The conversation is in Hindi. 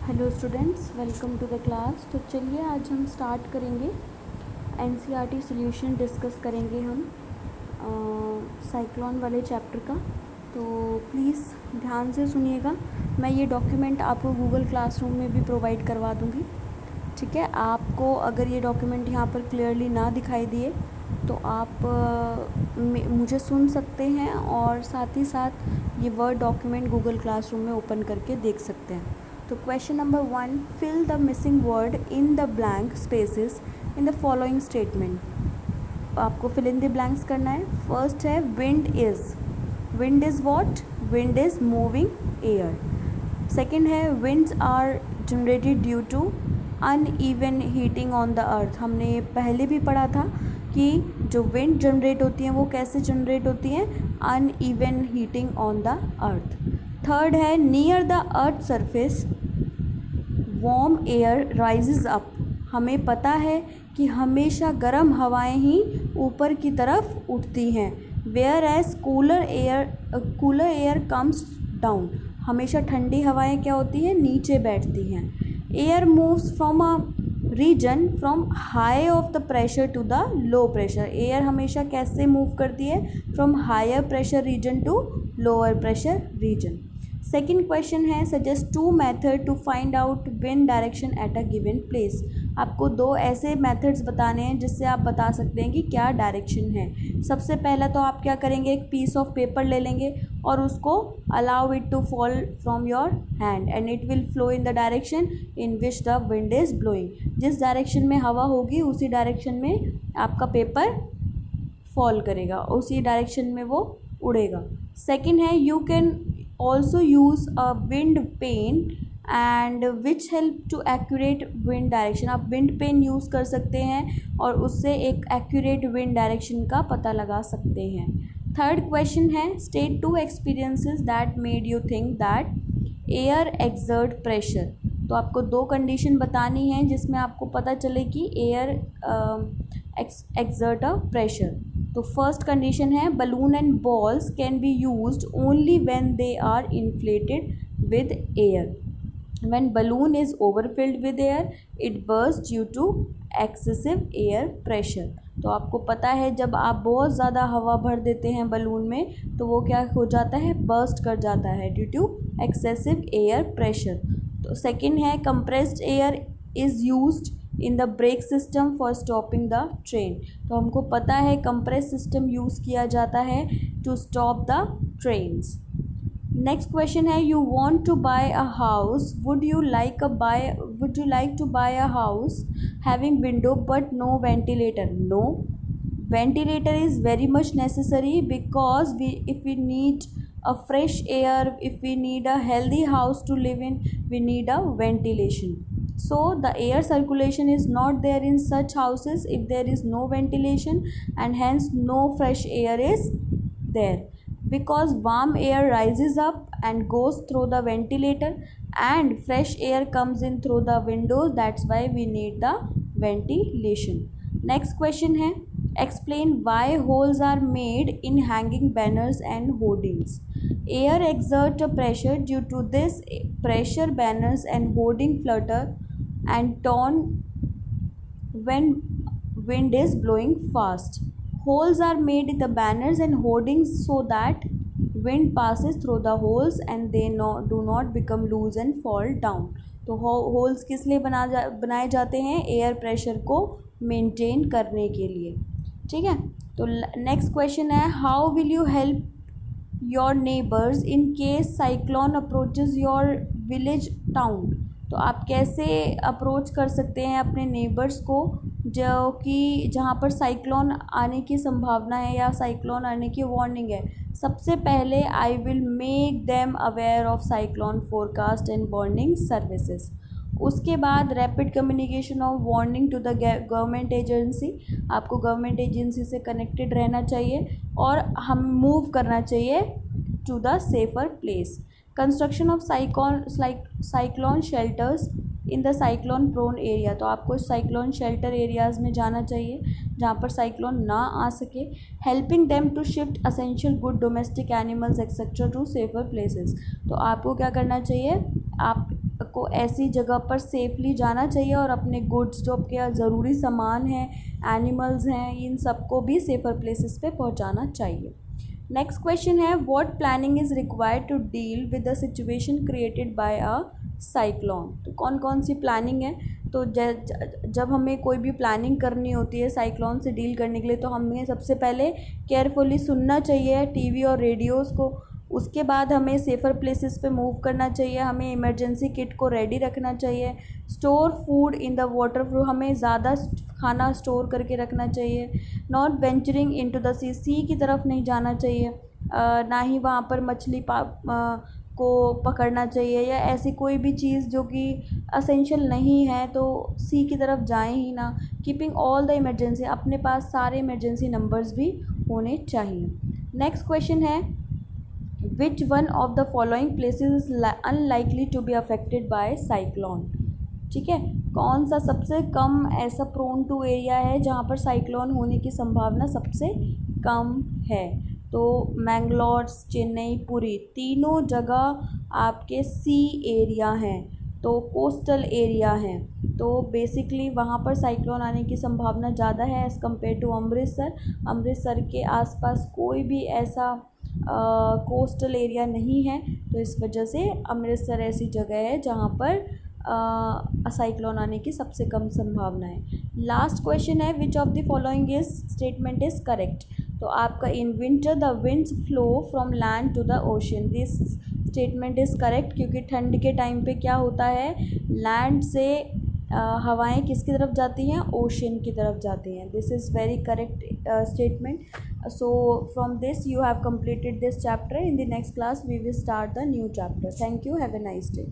Hello students, welcome to the class. तो चलिए आज हम स्टार्ट करेंगे एनसीईआरटी सॉल्यूशन डिस्कस करेंगे हम साइक्लोन वाले चैप्टर का। तो प्लीज़ ध्यान से सुनिएगा। मैं ये डॉक्यूमेंट आपको गूगल क्लासरूम में भी प्रोवाइड करवा दूँगी, ठीक है। आपको अगर ये डॉक्यूमेंट यहाँ पर क्लियरली ना दिखाई दिए तो आप मुझे सुन सकते हैं और साथ ही साथ ये वर्ड डॉक्यूमेंट गूगल क्लासरूम में ओपन करके देख सकते हैं। तो question number 1, fill the missing word in the blank spaces in the following statement. आपको फिल इन द ब्लैंक्स करना है। फर्स्ट है wind is what? Wind is moving air. Second है winds are generated due to uneven heating on the earth. हमने पहले भी पढ़ा था कि जो विंड जनरेट होती हैं वो कैसे जनरेट होती हैं? Uneven heating on the earth. Third है near the earth surface warm air rises up. हमें पता है कि हमेशा गर्म हवाएं ही ऊपर की तरफ उठती हैं। Whereas cooler air comes down. हमेशा ठंडी हवाएं क्या होती हैं? नीचे बैठती हैं। Air moves from a region from high of the pressure to the low pressure. Air हमेशा कैसे मूव करती है? From higher pressure region to lower pressure region. Second question है suggest 2 method to find out wind direction at a given place. आपको 2 ऐसे मेथड्स बताने हैं जिससे आप बता सकते हैं कि क्या डायरेक्शन है। सबसे पहला तो आप क्या करेंगे, एक पीस ऑफ पेपर ले लेंगे और उसको allow it to fall from your hand and it will flow in the direction in which the wind is blowing. जिस डायरेक्शन में हवा होगी उसी डायरेक्शन में आपका पेपर फॉल करेगा, उसी डायरेक्शन में वो उड़ेगा। सेकेंड है you can also use a wind pane and which help to accurate wind direction। आप wind pane use कर सकते हैं और उससे एक accurate wind direction का पता लगा सकते हैं। थर्ड क्वेश्चन है state 2 experiences that made you think that air exert pressure। तो आपको 2 कंडीशन बतानी है जिसमें आपको पता चले कि एयर exert a pressure। तो फर्स्ट कंडीशन है balloon and balls can be used only when they are inflated with air. When balloon is overfilled with air it burst due to excessive air pressure. तो आपको पता है जब आप बहुत ज़्यादा हवा भर देते हैं बलून में तो वो क्या हो जाता है? बर्स्ट कर जाता है due to excessive air pressure. तो सेकेंड है compressed air is used in the brake system for stopping the train. तो हमको पता है कंप्रेस सिस्टम यूज़ किया जाता है to stop the trains. Next question है you want to buy a house, would you like to buy a house having window but no ventilator? No, ventilator is very much necessary because if we need a fresh air, if we need a healthy house to live in, we need a ventilation. So the air circulation is not there in such houses if there is no ventilation and hence no fresh air is there, because warm air rises up and goes through the ventilator and fresh air comes in through the windows. That's why we need the ventilation. Next question है explain why holes are made in hanging banners and hoardings. Air exert a pressure. Due to this pressure banners and hoarding flutter and torn when wind is blowing fast. Holes are made in the banners and hoardings so that wind passes through the holes and they do not become loose and fall down. तो होल्स किस लिए बनाए जाते हैं? एयर प्रेशर को मेंटेन करने के लिए, ठीक है। तो नेक्स्ट क्वेश्चन है how will you help your neighbours in case cyclone approaches your village town. तो आप कैसे अप्रोच कर सकते हैं अपने नेबर्स को जो कि जहाँ पर साइक्लोन आने की संभावना है या साइक्लोन आने की वार्निंग है। सबसे पहले I will make them aware of cyclone forecast and warning services. उसके बाद rapid communication of warning to the government agency. आपको गवर्नमेंट एजेंसी से कनेक्टेड रहना चाहिए और हम मूव करना चाहिए to the safer place. Construction of cyclone shelters in the cyclone prone area. तो आपको साइक्लोन शेल्टर एरियाज़ में जाना चाहिए जहाँ पर साइक्लोन ना आ सके। Helping them to shift essential good domestic animals etcetera to safer places. तो आपको क्या करना चाहिए? आप को ऐसी जगह पर सेफली जाना चाहिए और अपने गुड्स जो आपके ज़रूरी सामान हैं, एनिमल्स हैं, इन सबको भी सेफ़र प्लेसेस पे पहुंचाना चाहिए। नेक्स्ट क्वेश्चन है what planning is required to deal with the situation created by a cyclone. तो कौन कौन सी प्लानिंग है, तो जब हमें कोई भी प्लानिंग करनी होती है साइक्लोन से डील करने के लिए, तो हमें सबसे पहले केयरफुली सुनना चाहिए टीवी और रेडियोज़ को। उसके बाद हमें सेफ़र प्लेसेस पे मूव करना चाहिए, हमें इमरजेंसी किट को रेडी रखना चाहिए। Store food in the water proof, हमें ज़्यादा खाना स्टोर करके रखना चाहिए। नॉट वेंचरिंग इनटू द सी की तरफ नहीं जाना चाहिए, ना ही वहाँ पर मछली को पकड़ना चाहिए, या ऐसी कोई भी चीज़ जो कि असेंशियल नहीं है तो सी की तरफ जाएं ही ना। कीपिंग ऑल द इमरजेंसी, अपने पास सारे इमरजेंसी नंबर्स भी होने चाहिए। नेक्स्ट क्वेश्चन है which one of the following places is unlikely to be affected by cyclone. ठीक है, कौन सा सबसे कम ऐसा प्रोन टू एरिया है जहाँ पर साइक्लोन होने की संभावना सबसे कम है। तो मैंगलोर, चेन्नई, पुरी, तीनों जगह आपके सी एरिया हैं, तो कोस्टल एरिया हैं, तो बेसिकली वहाँ पर साइक्लोन आने की संभावना ज़्यादा है as compare to Amritsar. Amritsar के आसपास कोई भी ऐसा कोस्टल एरिया नहीं है, तो इस वजह से अमृतसर ऐसी जगह है जहाँ पर साइक्लोन आने की सबसे कम संभावना है। लास्ट क्वेश्चन है which of the following is statement is correct. तो आपका in winter the winds flow from land to the ocean, this statement is correct, क्योंकि ठंड के टाइम पे क्या होता है, लैंड से हवाएं किसकी तरफ जाती हैं, ओशन की तरफ जाती हैं। This is very correct statement. So from this you have completed this chapter. In the next class we will start the new chapter. Thank you. Have a nice day.